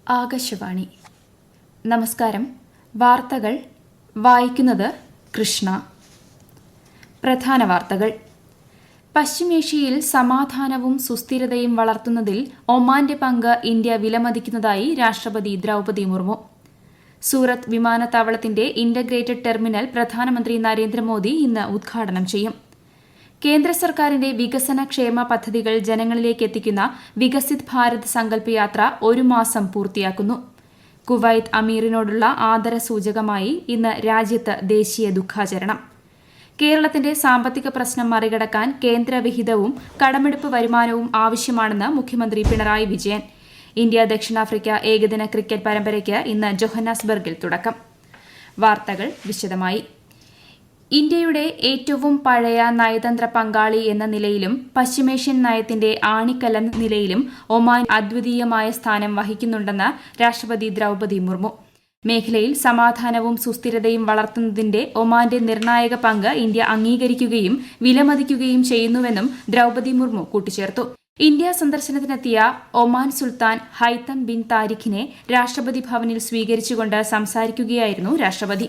ആകാശവാണി. നമസ്കാരം. വാർത്തകൾ വായിക്കുന്നത് കൃഷ്ണ. പ്രധാന വാർത്തകൾ. പശ്ചിമേഷ്യയിൽ സമാധാനവും സുസ്ഥിരതയും വളർത്തുന്നതിൽ ഒമാന്റെ പങ്ക് ഇന്ത്യ വിലമതിക്കുന്നതായി രാഷ്ട്രപതി ദ്രൌപദി മുർമു. സൂറത്ത് വിമാനത്താവളത്തിന്റെ ഇന്റഗ്രേറ്റഡ് ടെർമിനൽ പ്രധാനമന്ത്രി നരേന്ദ്രമോദി ഇന്ന് ഉദ്ഘാടനം ചെയ്യും. കേന്ദ്ര സർക്കാരിന്റെ വികസന ക്ഷേമ പദ്ധതികൾ ജനങ്ങളിലേക്ക് എത്തിക്കുന്ന വികസിത് ഭാരത് സങ്കല്പ് യാത്ര ഒരു മാസം പൂർത്തിയാക്കുന്നു. കുവൈത്ത് അമീറിനോടുള്ള ആദരസൂചകമായി ഇന്ന് രാജ്യത്ത് ദേശീയ ദുഃഖാചരണം. കേരളത്തിന്റെ സാമ്പത്തിക പ്രശ്നം മറികടക്കാൻ കേന്ദ്രവിഹിതവും കടമെടുപ്പ് വരുമാനവും ആവശ്യമാണെന്ന് മുഖ്യമന്ത്രി പിണറായി വിജയൻ. ഇന്ത്യ ദക്ഷിണാഫ്രിക്ക ഏകദിന ക്രിക്കറ്റ് പരമ്പരയ്ക്ക് ഇന്ന് ജോഹന്നാസ്ബർഗിൽ തുടക്കം. വാർത്തകൾ വിശദമായി. ഇന്ത്യയുടെ ഏറ്റവും പഴയ നയതന്ത്ര പങ്കാളി എന്ന നിലയിലും പശ്ചിമേഷ്യൻ നയത്തിന്റെ ആണിക്കല്ലെന്ന നിലയിലും ഒമാൻ അദ്വിതീയമായ സ്ഥാനം വഹിക്കുന്നുണ്ടെന്ന് രാഷ്ട്രപതി ദ്രൌപദി മുർമു. മേഖലയിൽ സമാധാനവും സുസ്ഥിരതയും വളർത്തുന്നതിന്റെ ഒമാന്റെ നിർണായക പങ്ക് ഇന്ത്യ അംഗീകരിക്കുകയും വിലമതിക്കുകയും ചെയ്യുന്നുവെന്നും ദ്രൌപദി മുർമു കൂട്ടിച്ചേർത്തു. ഇന്ത്യ സന്ദർശനത്തിനെത്തിയ ഒമാൻ സുൽത്താൻ ഹൈതം ബിൻ താരിഖിനെ രാഷ്ട്രപതി ഭവനിൽ സ്വീകരിച്ചുകൊണ്ട് സംസാരിക്കുകയായിരുന്നു രാഷ്ട്രപതി.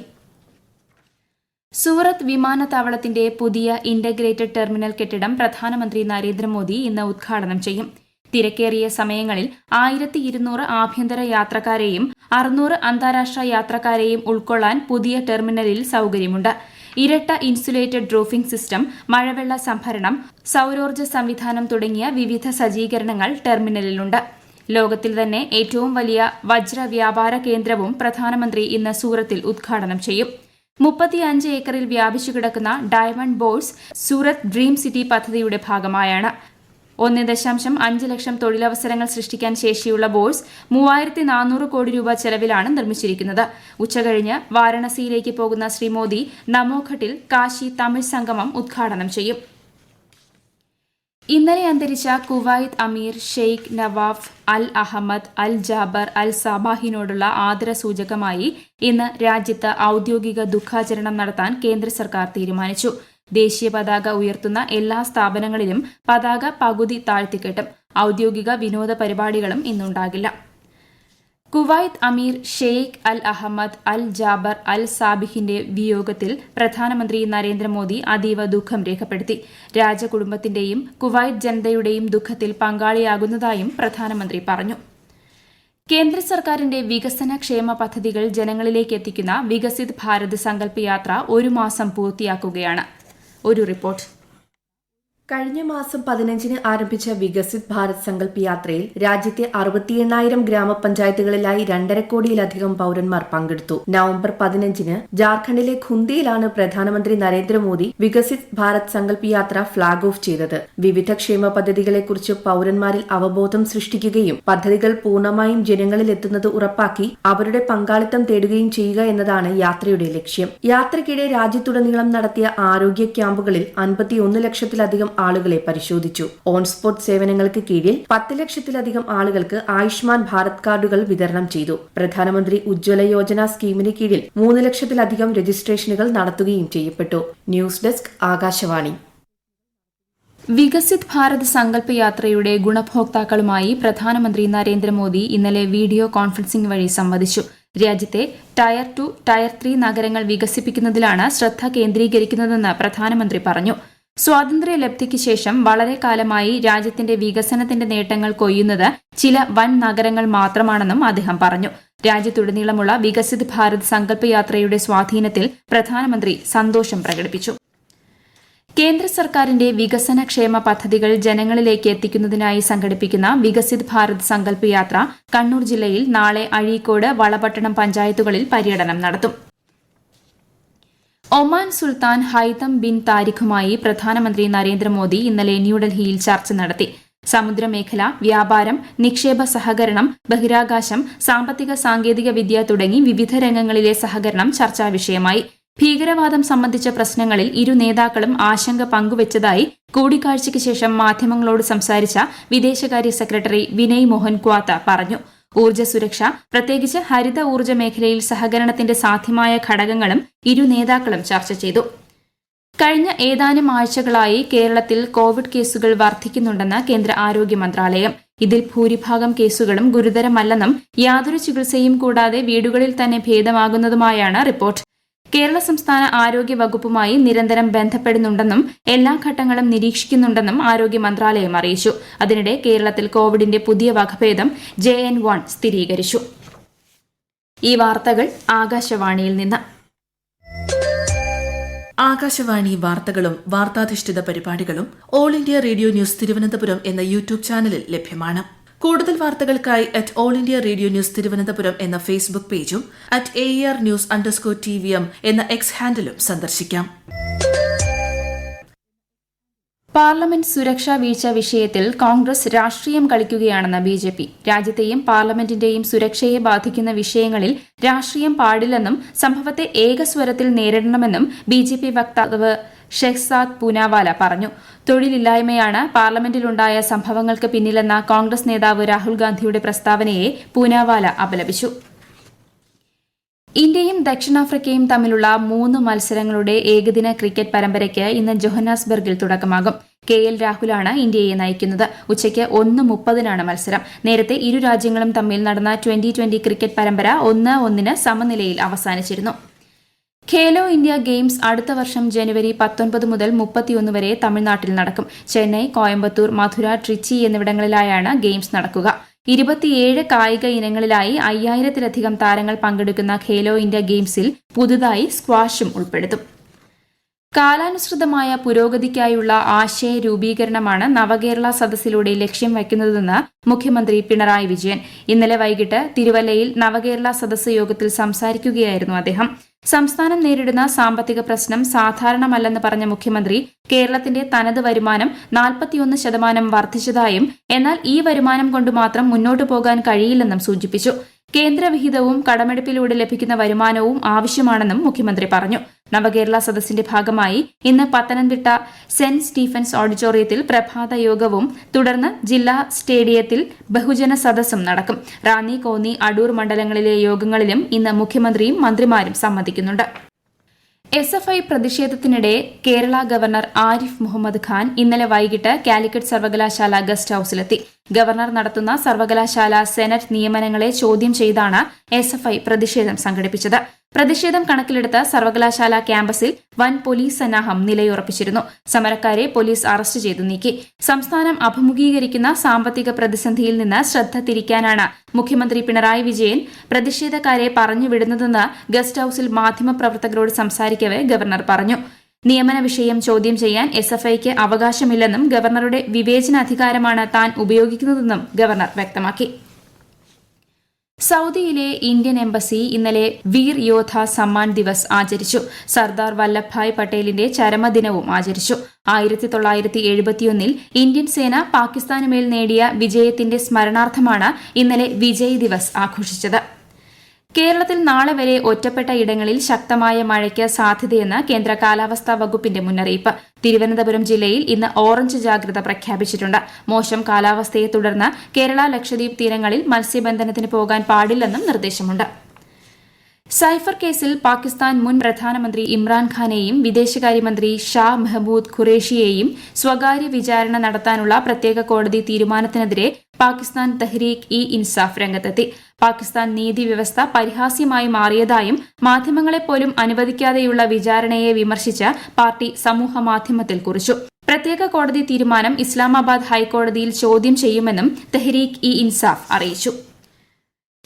സൂറത്ത് വിമാനത്താവളത്തിന്റെ പുതിയ ഇന്റഗ്രേറ്റഡ് ടെർമിനൽ കെട്ടിടം പ്രധാനമന്ത്രി നരേന്ദ്രമോദി ഇന്ന് ഉദ്ഘാടനം ചെയ്യും. തിരക്കേറിയ സമയങ്ങളിൽ 1200 ആഭ്യന്തര യാത്രക്കാരെയും 600 അന്താരാഷ്ട്ര യാത്രക്കാരെയും ഉൾക്കൊള്ളാൻ പുതിയ ടെർമിനലിൽ സൌകര്യമുണ്ട്. ഇരട്ട ഇൻസുലേറ്റഡ് റൂഫിംഗ് സിസ്റ്റം, മഴവെള്ള സംഭരണം, സൌരോർജ്ജ സംവിധാനം തുടങ്ങിയ വിവിധ സജ്ജീകരണങ്ങൾ ടെർമിനലിലുണ്ട്. ലോകത്തിൽ തന്നെ ഏറ്റവും വലിയ വജ്ര വ്യാപാര കേന്ദ്രവും പ്രധാനമന്ത്രി ഇന്ന് സൂറത്തിൽ ഉദ്ഘാടനം ചെയ്യും. 35 ഏക്കറിൽ വ്യാപിച്ചു കിടക്കുന്ന ഡയമണ്ട് ബോഴ്സ് സൂറത്ത് ഡ്രീം സിറ്റി പദ്ധതിയുടെ ഭാഗമായാണ്. 1.5 ലക്ഷം തൊഴിലവസരങ്ങൾ സൃഷ്ടിക്കാൻ ശേഷിയുള്ള ബോഴ്സ് 3400 കോടി രൂപ ചെലവിലാണ് നിർമ്മിച്ചിരിക്കുന്നത്. ഉച്ചകഴിഞ്ഞ് വാരണസിയിലേക്ക് പോകുന്ന ശ്രീ മോദി നമോഘട്ടിൽ കാശി തമിഴ് സംഗമം ഉദ്ഘാടനം ചെയ്യും. ഇന്നലെ അന്തരിച്ച കുവൈത്ത് അമീർ ഷെയ്ഖ് നവാഫ് അൽ അഹമ്മദ് അൽ ജാബർ അൽ സബാഹിനോടുള്ള ആദരസൂചകമായി ഇന്ന് രാജ്യത്ത് ഔദ്യോഗിക ദുഃഖാചരണം നടത്താൻ കേന്ദ്ര സർക്കാർ തീരുമാനിച്ചു. ദേശീയ പതാക ഉയർത്തുന്ന എല്ലാ സ്ഥാപനങ്ങളിലും പതാക പകുതി താഴ്ത്തിക്കെട്ടും. ഔദ്യോഗിക വിനോദ പരിപാടികളും ഇന്നുണ്ടാകില്ല. കുവൈത്ത് അമീർ ഷെയ്ഖ് അൽ അഹമ്മദ് അൽ ജാബർ അൽ സാബിഹിന്റെ വിയോഗത്തിൽ പ്രധാനമന്ത്രി നരേന്ദ്രമോദി അതീവ ദുഃഖം രേഖപ്പെടുത്തി. രാജകുടുംബത്തിന്റെയും കുവൈത്ത് ജനതയുടെയും ദുഃഖത്തിൽ പങ്കാളിയാകുന്നതായും പ്രധാനമന്ത്രി പറഞ്ഞു. കേന്ദ്ര സർക്കാരിന്റെ വികസന ക്ഷേമ പദ്ധതികൾ ജനങ്ങളിലേക്ക് എത്തിക്കുന്ന വികസിത് ഭാരത് സങ്കല്പ് യാത്ര ഒരു മാസം പൂർത്തിയാക്കുകയാണ്. ഒരു റിപ്പോർട്ട്. കഴിഞ്ഞ മാസം 15 ആരംഭിച്ച വികസിത് ഭാരത് സങ്കല്പ് യാത്രയിൽ രാജ്യത്തെ 68,000 ഗ്രാമപഞ്ചായത്തുകളിലായി 2.5 കോടിയിലധികം പൌരന്മാർ പങ്കെടുത്തു. നവംബർ 15 ജാർഖണ്ഡിലെ ഖുന്തിയിലാണ് പ്രധാനമന്ത്രി നരേന്ദ്രമോദി വികസിത് ഭാരത് സങ്കല്പ് യാത്ര ഫ്ളാഗ് ഓഫ് ചെയ്തത്. വിവിധ ക്ഷേമ പദ്ധതികളെക്കുറിച്ച് പൌരന്മാരിൽ അവബോധം സൃഷ്ടിക്കുകയും പദ്ധതികൾ പൂർണ്ണമായും ജനങ്ങളിൽ എത്തുന്നത് ഉറപ്പാക്കി അവരുടെ പങ്കാളിത്തം തേടുകയും ചെയ്യുക എന്നതാണ് യാത്രയുടെ ലക്ഷ്യം. യാത്രയ്ക്കിടെ രാജ്യത്തുടനീളം നടത്തിയ ആരോഗ്യ ക്യാമ്പുകളിൽ 51 ലക്ഷത്തിലധികം ആളുകളെ പരിശോധിച്ചു. ഓൺ സ്പോട്ട് സേവനങ്ങൾക്ക് കീഴിൽ 10 ലക്ഷത്തിലധികം ആളുകൾക്ക് ആയുഷ്മാൻ ഭാരത് കാർഡുകൾ വിതരണം ചെയ്തു. പ്രധാനമന്ത്രി ഉജ്ജ്വല യോജന സ്കീമിന് കീഴിൽ 3 ലക്ഷത്തിലധികം രജിസ്ട്രേഷനുകൾ നടത്തുകയും ചെയ്യപ്പെട്ടു. News desk Akashvani. വികസിത് ഭാരത് സങ്കല്പ് യാത്രയുടെ ഗുണഭോക്താക്കളുമായി പ്രധാനമന്ത്രി നരേന്ദ്രമോദി ഇന്നലെ വീഡിയോ കോൺഫറൻസിംഗ് വഴി സംവദിച്ചു. രാജ്യത്തെ ടയർ 2, ടയർ 3 നഗരങ്ങൾ വികസിപ്പിക്കുന്നതിലാണ് ശ്രദ്ധ കേന്ദ്രീകരിക്കുന്നതെന്ന് പ്രധാനമന്ത്രി പറഞ്ഞു. സ്വാതന്ത്ര്യലബ്ധിക്ക് ശേഷം വളരെ കാലമായി രാജ്യത്തിന്റെ വികസനത്തിന്റെ നേട്ടങ്ങൾ കൊയ്യുന്നത് ചില വൻ നഗരങ്ങൾ മാത്രമാണെന്നും അദ്ദേഹം പറഞ്ഞു. രാജ്യത്തുടനീളമുള്ള വികസിത് ഭാരത് സങ്കല്പ് യാത്രയുടെ സ്വാധീനത്തിൽ പ്രധാനമന്ത്രി സന്തോഷം പ്രകടിപ്പിച്ചു. കേന്ദ്ര സർക്കാരിന്റെ വികസന ക്ഷേമ പദ്ധതികൾ ജനങ്ങളിലേക്ക് എത്തിക്കുന്നതിനായി സംഘടിപ്പിക്കുന്ന വികസിത് ഭാരത് സങ്കല്പ് യാത്ര കണ്ണൂർ ജില്ലയിൽ നാളെ അഴീക്കോട്, വളപട്ടണം പഞ്ചായത്തുകളിൽ പര്യടനം നടത്തും. ഒമാൻ സുൽത്താൻ ഹൈതം ബിൻ താരിഖുമായി പ്രധാനമന്ത്രി നരേന്ദ്രമോദി ഇന്നലെ ന്യൂഡൽഹിയിൽ ചർച്ച നടത്തി. സമുദ്രമേഖല, വ്യാപാരം, നിക്ഷേപ സഹകരണം, ബഹിരാകാശം, സാമ്പത്തിക സാങ്കേതിക വിദ്യ തുടങ്ങി വിവിധ രംഗങ്ങളിലെ സഹകരണം ചർച്ചാ വിഷയമായി. ഭീകരവാദം സംബന്ധിച്ച പ്രശ്നങ്ങളിൽ ഇരു നേതാക്കളും ആശങ്ക പങ്കുവച്ചതായി കൂടിക്കാഴ്ചയ്ക്ക് ശേഷം മാധ്യമങ്ങളോട് സംസാരിച്ച വിദേശകാര്യ സെക്രട്ടറി വിനയ് മോഹൻ ക്വാത്ത പറഞ്ഞു. ഊർജ്ജ സുരക്ഷ, പ്രത്യേകിച്ച് ഹരിത ഊർജ്ജ മേഖലയിൽ സഹകരണത്തിന്റെ സാധ്യമായ ഘടകങ്ങളും ഇരു നേതാക്കളും ചർച്ച ചെയ്തു. കഴിഞ്ഞ ഏതാനും ആഴ്ചകളായി കേരളത്തിൽ കോവിഡ് കേസുകൾ വർദ്ധിക്കുന്നുണ്ടെന്ന് കേന്ദ്ര ആരോഗ്യ മന്ത്രാലയം. ഇതിൽ ഭൂരിഭാഗം കേസുകളും ഗുരുതരമല്ലെന്നും യാതൊരു ചികിത്സയും കൂടാതെ വീടുകളിൽ തന്നെ ഭേദമാകുന്നതുമായാണ് റിപ്പോർട്ട്. കേരള സംസ്ഥാന ആരോഗ്യ വകുപ്പുമായി നിരന്തരം ബന്ധപ്പെടുന്നുണ്ടെന്നും എല്ലാ ഘട്ടങ്ങളും നിരീക്ഷിക്കുന്നുണ്ടെന്നും ആരോഗ്യ മന്ത്രാലയം അറിയിച്ചു. അതിനിടെ കേരളത്തിൽ കോവിഡിന്റെ പുതിയ വകഭേദം JN1 സ്ഥിരീകരിച്ചു. ഈ വാർത്തകൾ ആകാശവാണിയിൽ നിന്ന്. ആകാശവാണി വാർത്തകളും വാർത്താധിഷ്ഠിത പരിപാടികളും all India radio news Thiruvananthapuram എന്ന യൂട്യൂബ് ചാനലിൽ ലഭ്യമാണ്. കൂടുതൽ വാർത്തകൾക്കായി all India radio news Thiruvananthapuram എന്ന ഫേസ്ബുക്ക് പേജും @AER_News_TVM എന്ന എക്സ് ഹാൻഡിലും സന്ദർശിക്കാം. പാർലമെന്റ് സുരക്ഷാ വീഴ്ച വിഷയത്തിൽ കോൺഗ്രസ് രാഷ്ട്രീയം കളിക്കുകയാണെന്ന് BJP. രാജ്യത്തെയും പാർലമെന്റിന്റെയും സുരക്ഷയെ ബാധിക്കുന്ന വിഷയങ്ങളിൽ രാഷ്ട്രീയം പാടില്ലെന്നും സംഭവത്തെ ഏകസ്വരത്തിൽ നേരിടണമെന്നും BJP വക്താവ് ഷെഹ്സാദ് പൂനാവാല പറഞ്ഞു. തൊഴിലില്ലായ്മയാണ് പാർലമെന്റിലുണ്ടായ സംഭവങ്ങൾക്ക് പിന്നിലെന്ന കോൺഗ്രസ് നേതാവ് രാഹുൽ ഗാന്ധിയുടെ പ്രസ്താവനയെ പൂനാവാല അപലപിച്ചു. ഇന്ത്യയും ദക്ഷിണാഫ്രിക്കയും തമ്മിലുള്ള 3 മത്സരങ്ങളുടെ ഏകദിന ക്രിക്കറ്റ് പരമ്പരയ്ക്ക് ഇന്ന് ജോഹന്നാസ്ബർഗിൽ തുടക്കമാകും. KL രാഹുലാണ് ഇന്ത്യയെ നയിക്കുന്നത്. ഉച്ചയ്ക്ക് 1:30 മത്സരം. നേരത്തെ ഇരു രാജ്യങ്ങളും തമ്മിൽ നടന്ന T20 ക്രിക്കറ്റ് പരമ്പര 1-1 സമനിലയിൽ അവസാനിച്ചിരുന്നു. ഖേലോ ഇന്ത്യ ഗെയിംസ് അടുത്ത വർഷം ജനുവരി 19 മുതൽ 31 വരെ തമിഴ്നാട്ടിൽ നടക്കും. ചെന്നൈ, കോയമ്പത്തൂർ, മധുര, ട്രിച്ചി എന്നിവിടങ്ങളിലായാണ് ഗെയിംസ് നടക്കുക. 27 കായിക ഇനങ്ങളിലായി 5000-ലധികം താരങ്ങൾ പങ്കെടുക്കുന്ന ഖേലോ ഇന്ത്യ ഗെയിംസിൽ പുതുതായി സ്ക്വാഷും ഉൾപ്പെടുത്തും. കാലാനുസൃതമായ പുരോഗതിക്കായുള്ള ആശയ രൂപീകരണമാണ് നവകേരള സദസ്സിലൂടെ ലക്ഷ്യം വയ്ക്കുന്നതെന്ന് മുഖ്യമന്ത്രി പിണറായി വിജയൻ. ഇന്നലെ വൈകിട്ട് തിരുവല്ലയിൽ നവകേരള സദസ്സ് യോഗത്തിൽ സംസാരിക്കുകയായിരുന്നു അദ്ദേഹം. സംസ്ഥാനം നേരിടുന്ന സാമ്പത്തിക പ്രശ്നം സാധാരണമല്ലെന്ന് പറഞ്ഞ മുഖ്യമന്ത്രി കേരളത്തിന്റെ തനത് വരുമാനം 41% വർദ്ധിച്ചതായും എന്നാൽ ഈ വരുമാനം കൊണ്ട് മാത്രം മുന്നോട്ടു പോകാൻ കഴിയില്ലെന്നും സൂചിപ്പിച്ചു. കേന്ദ്രവിഹിതവും കടമെടുപ്പിലൂടെ ലഭിക്കുന്ന വരുമാനവും ആവശ്യമാണെന്നും മുഖ്യമന്ത്രി പറഞ്ഞു. നവകേരള സദസ്സിന്റെ ഭാഗമായി ഇന്ന് പത്തനംതിട്ട സെന്റ് സ്റ്റീഫൻസ് ഓഡിറ്റോറിയത്തിൽ പ്രഭാത യോഗവും തുടർന്ന് ജില്ലാ സ്റ്റേഡിയത്തിൽ ബഹുജന സദസ്സും നടക്കും. റാന്നി, കോന്നി, അടൂർ മണ്ഡലങ്ങളിലെ യോഗങ്ങളിലും ഇന്ന് മുഖ്യമന്ത്രിയും മന്ത്രിമാരും സംബന്ധിക്കുന്നുണ്ട്. SFI പ്രതിഷേധത്തിനിടെ കേരള ഗവർണർ ആരിഫ് മുഹമ്മദ് ഖാൻ ഇന്നലെ വൈകിട്ട് കാലിക്കറ്റ് സർവകലാശാല ഗസ്റ്റ് ഹൌസിലെത്തി. ഗവർണർ നടത്തുന്ന സർവകലാശാല സെനറ്റ് നിയമനങ്ങളെ ചോദ്യം ചെയ്താണ് SFI പ്രതിഷേധം സംഘടിപ്പിച്ചത്. പ്രതിഷേധം കണക്കിലെടുത്ത് സർവകലാശാല ക്യാമ്പസിൽ വൻ പോലീസ് സന്നാഹം നിലയുറപ്പിച്ചിരുന്നു. സമരക്കാരെ പോലീസ് അറസ്റ്റ് ചെയ്തു നീക്കി. സംസ്ഥാനം അഭിമുഖീകരിക്കുന്ന സാമ്പത്തിക പ്രതിസന്ധിയിൽ നിന്ന് ശ്രദ്ധ തിരിക്കാനാണ് മുഖ്യമന്ത്രി പിണറായി വിജയൻ പ്രതിഷേധക്കാരെ പറഞ്ഞുവിടുന്നതെന്ന് ഗസ്റ്റ് ഹൌസിൽ മാധ്യമപ്രവർത്തകരോട് സംസാരിക്കവെ ഗവർണർ പറഞ്ഞു. നിയമന വിഷയം ചോദ്യം ചെയ്യാൻ SFIക്ക് അവകാശമില്ലെന്നും ഗവർണറുടെ വിവേചനാധികാരമാണ് താൻ ഉപയോഗിക്കുന്നതെന്നും ഗവർണർ വ്യക്തമാക്കി. സൌദിയിലെ ഇന്ത്യൻ എംബസി ഇന്നലെ വീർ യോധ സമ്മാൻ ദിവസ് ആചരിച്ചു. സർദാർ വല്ലഭ്ഭായ് പട്ടേലിന്റെ ചരമദിനവും ആചരിച്ചു. 1971 ഇന്ത്യൻ സേന പാകിസ്ഥാനുമേൽ നേടിയ വിജയത്തിന്റെ സ്മരണാർത്ഥമാണ് ഇന്നലെ വിജയ് ദിവസ് ആഘോഷിച്ചത്. കേരളത്തിൽ നാളെ വരെ ഒറ്റപ്പെട്ട ഇടങ്ങളിൽ ശക്തമായ മഴയ്ക്ക് സാധ്യതയെന്ന് കേന്ദ്ര കാലാവസ്ഥാ വകുപ്പിന്റെ മുന്നറിയിപ്പ്. തിരുവനന്തപുരം ജില്ലയിൽ ഇന്ന് ഓറഞ്ച് ജാഗ്രത പ്രഖ്യാപിച്ചിട്ടുണ്ട്. മോശം കാലാവസ്ഥയെ തുടർന്ന് കേരള ലക്ഷദ്വീപ് തീരങ്ങളിൽ മത്സ്യബന്ധനത്തിന് പോകാൻ പാടില്ലെന്നും നിർദ്ദേശമുണ്ട്. സൈഫർ കേസിൽ പാകിസ്ഥാൻ മുൻ പ്രധാനമന്ത്രി ഇമ്രാൻഖാനെയും വിദേശകാര്യമന്ത്രി ഷാ മെഹമൂദ് ഖുറേഷിയെയും സ്വകാര്യ വിചാരണ നടത്താനുള്ള പ്രത്യേക കോടതി തീരുമാനത്തിനെതിരെ പാകിസ്ഥാൻ തെഹ്രീക്ക്-ഇ-ഇൻസാഫ് രംഗത്തെത്തി. പാകിസ്ഥാൻ നീതി വ്യവസ്ഥ പരിഹാസ്യമായി മാറിയതായും മാധ്യമങ്ങളെപ്പോലും അനുവദിക്കാതെയുള്ള വിചാരണയെ വിമർശിച്ച് പാർട്ടി സമൂഹമാധ്യമത്തിൽ കുറിച്ചു. പ്രത്യേക കോടതി തീരുമാനം ഇസ്ലാമാബാദ് ഹൈക്കോടതിയിൽ ചോദ്യം ചെയ്യുമെന്നും തെഹ്രീക്ക്-ഇ-ഇൻസാഫ് അറിയിച്ചു.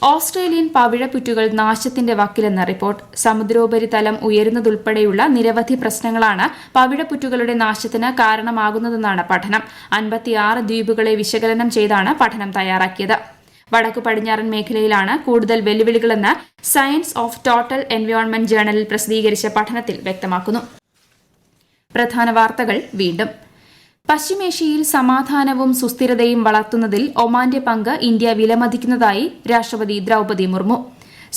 ഓസ്ട്രേലിയൻ പവിഴപ്പുറ്റുകൾ നാശത്തിന്റെ വക്കിലെന്ന റിപ്പോർട്ട്. സമുദ്രോപരിതലം ഉയരുന്നതുൾപ്പെടെയുള്ള നിരവധി പ്രശ്നങ്ങളാണ് പവിഴപ്പുറ്റുകളുടെ നാശത്തിന് കാരണമാകുന്നതെന്നാണ് പഠനം. 56 ദ്വീപുകളെ വിശകലനം ചെയ്താണ് പഠനം തയ്യാറാക്കിയത്. വടക്കു പടിഞ്ഞാറൻ മേഖലയിലാണ് കൂടുതൽ വെല്ലുവിളികളെന്ന് സയൻസ് ഓഫ് ടോട്ടൽ എൻവയോൺമെന്റ് ജേണലിൽ പ്രസിദ്ധീകരിച്ച പഠനത്തിൽ വ്യക്തമാക്കുന്നു. പ്രധാന വാർത്തകൾ വീണ്ടും. പശ്ചിമേഷ്യയിൽ സമാധാനവും സുസ്ഥിരതയും വളർത്തുന്നതിൽ ഒമാന്റെ പങ്ക് ഇന്ത്യ വിലമതിക്കുന്നതായി രാഷ്ട്രപതി ദ്രൌപദി മുർമു.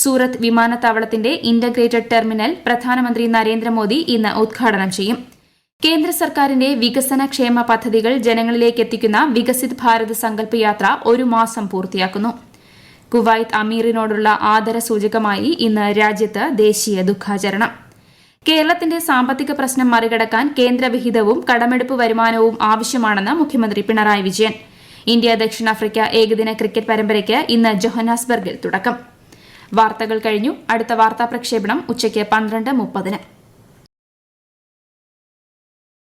സൂറത്ത് വിമാനത്താവളത്തിന്റെ ഇന്റഗ്രേറ്റഡ് ടെർമിനൽ പ്രധാനമന്ത്രി നരേന്ദ്രമോദി ഇന്ന് ഉദ്ഘാടനം ചെയ്യും. കേന്ദ്ര സർക്കാരിന്റെ വികസന ക്ഷേമ പദ്ധതികൾ ജനങ്ങളിലേക്ക് എത്തിക്കുന്ന വികസിത് ഭാരത് സങ്കല്പ് യാത്ര 1 മാസം പൂർത്തിയാക്കുന്നു. കുവൈത്ത് അമീറിനോടുള്ള ആദരസൂചകമായി ഇന്ന് രാജ്യത്ത് ദേശീയ ദുഃഖാചരണം. കേരളത്തിന്റെ സാമ്പത്തിക പ്രശ്നം മറികടക്കാൻ കേന്ദ്രവിഹിതവും കടമെടുപ്പ് വരുമാനവും ആവശ്യമാണെന്ന് മുഖ്യമന്ത്രി പിണറായി വിജയൻ. ഇന്ത്യ ദക്ഷിണാഫ്രിക്ക ഏകദിന ക്രിക്കറ്റ് പരമ്പരയ്ക്ക് ഇന്ന് ജോഹന്നാസ്ബർഗിൽ തുടക്കം. വാർത്തകൾ കഴിഞ്ഞു. അടുത്ത വാർത്താ പ്രക്ഷേപണം ഉച്ചയ്ക്ക് 12:30.